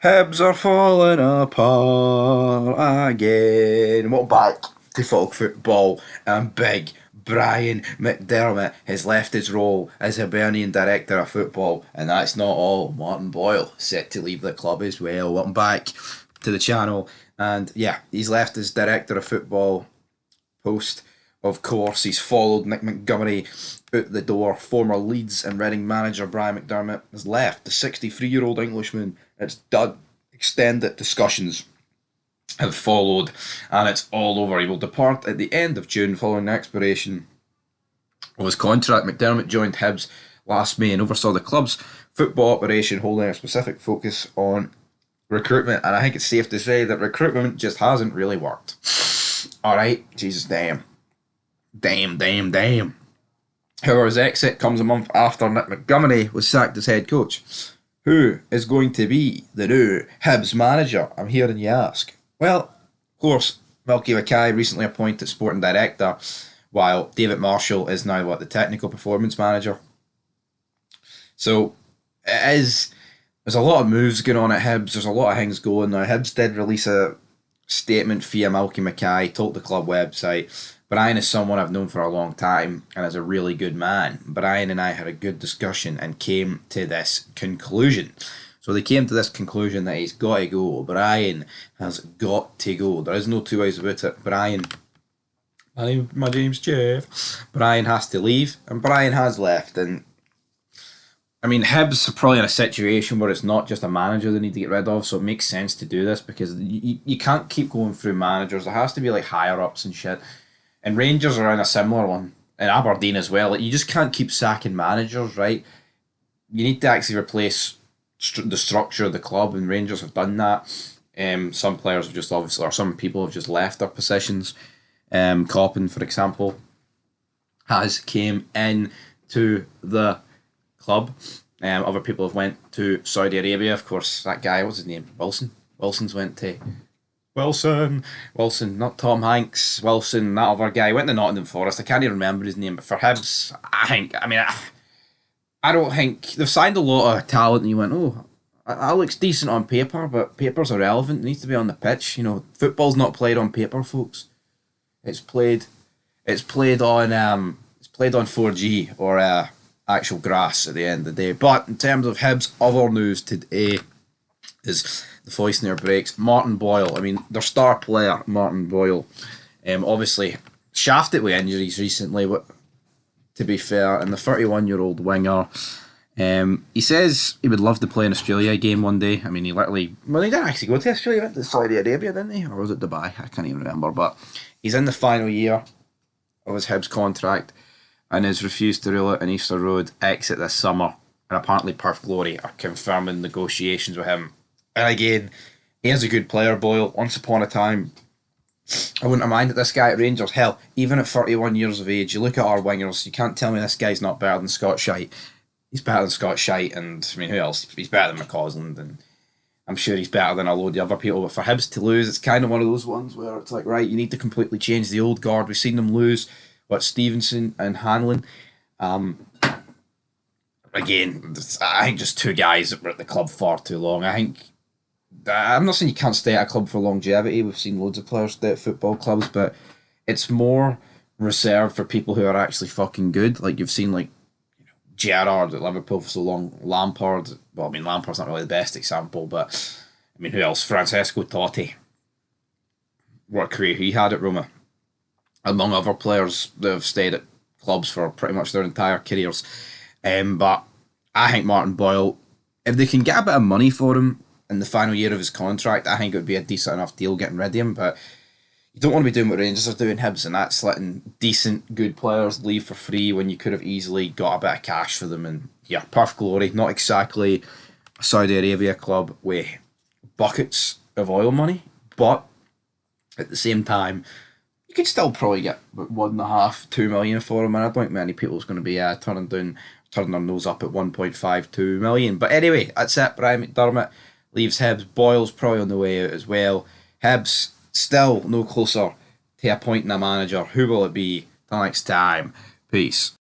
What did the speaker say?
Hibs are falling apart again. Welcome back to Folk Football, and big Brian McDermott has left his role as Hibernian Director of Football, and that's not all. Martin Boyle set to leave the club as well. Welcome back to the channel, and yeah, he's left as Director of Football post. Of course, he's followed Nick Montgomery out the door. Former Leeds and Reading manager Brian McDermott has left. The 63-year-old Englishman. It's done. Extended discussions have followed, and it's all over. He will depart at the end of June following the expiration of his contract. McDermott joined Hibs last May and oversaw the club's football operation, holding a specific focus on recruitment. And I think it's safe to say that recruitment just hasn't really worked. Alright, Jesus damn. Damn. However, his exit comes a month after Nick Montgomery was sacked as head coach. Who is going to be the new Hibs manager, I'm hearing you ask? Well, of course, Milky Mackay recently appointed sporting director, while David Marshall is now the technical performance manager. So there's a lot of moves going on at Hibs. There's a lot of things going now. Hibs did release a statement via Milky Mackay, told the club website. Brian is someone I've known for a long time and is a really good man. Brian and I had a good discussion and came to this conclusion. So they came to this conclusion that he's got to go. Brian has got to go. There is no two ways about it. My name's Jeff. Brian has to leave, and Brian has left. And I mean, Hibs are probably in a situation where it's not just a manager they need to get rid of, so it makes sense to do this because you can't keep going through managers. There has to be like higher ups and shit. And Rangers are in a similar one, and Aberdeen as well. Like, you just can't keep sacking managers, right? You need to actually replace the structure of the club, and Rangers have done that. Some players have just obviously, or some people have just left their positions. Coppin, for example, has came in to the club. Other people have went to Saudi Arabia. Of course, that guy, what's his name? Wilson's went to Wilson, not Tom Hanks. Wilson, that other guy, went to Nottingham Forest. I can't even remember his name, but for Hibs, I don't think they've signed a lot of talent. And you went, oh, that looks decent on paper, but paper's irrelevant. It needs to be on the pitch. You know, football's not played on paper, folks. It's played on 4G or actual grass at the end of the day. But in terms of Hibs, other news today is the voice near breaks. Martin Boyle, I mean, their star player, Martin Boyle, obviously shafted with injuries recently, but to be fair, and the 31-year-old winger, he says he would love to play an Australia game one day. I mean, he didn't actually go to Australia, he went to Saudi Arabia, didn't he? Or was it Dubai? I can't even remember, but he's in the final year of his Hibs contract and has refused to rule out an Easter Road exit this summer, and apparently Perth Glory are confirming negotiations with him. And again, he is a good player, Boyle. Once upon a time, I wouldn't have minded this guy at Rangers. Hell, even at 31 years of age, you look at our wingers, you can't tell me this guy's not better than Scott Shite. He's better than Scott Shite, and I mean, who else? He's better than McCausland, and I'm sure he's better than a load of other people. But for Hibs to lose, it's kind of one of those ones where it's like, right, you need to completely change the old guard. We've seen them lose, Stevenson and Hanlon. Again, I think just two guys that were at the club far too long. I'm not saying you can't stay at a club for longevity. We've seen loads of players stay at football clubs, but it's more reserved for people who are actually fucking good. Like you've seen, like Gerrard at Liverpool for so long. Lampard. Well, I mean, Lampard's not really the best example, but I mean, who else? Francesco Totti. What a career he had at Roma, among other players that have stayed at clubs for pretty much their entire careers. But I think Martin Boyle, if they can get a bit of money for him in the final year of his contract, I think it would be a decent enough deal getting rid of him. But you don't want to be doing what Rangers are doing, Hibs, and that's letting decent, good players leave for free when you could have easily got a bit of cash for them. And yeah, Perth Glory, not exactly a Saudi Arabia club with buckets of oil money, but at the same time, you could still probably get about 1.5, 2 million for him, and I don't think many people's going to be turning their nose up at 1.52 million. But anyway, that's it. Brian McDermott leaves Hibs. Boyle's probably on the way out as well. Hibs still no closer to appointing a manager. Who will it be? Till next time. Peace.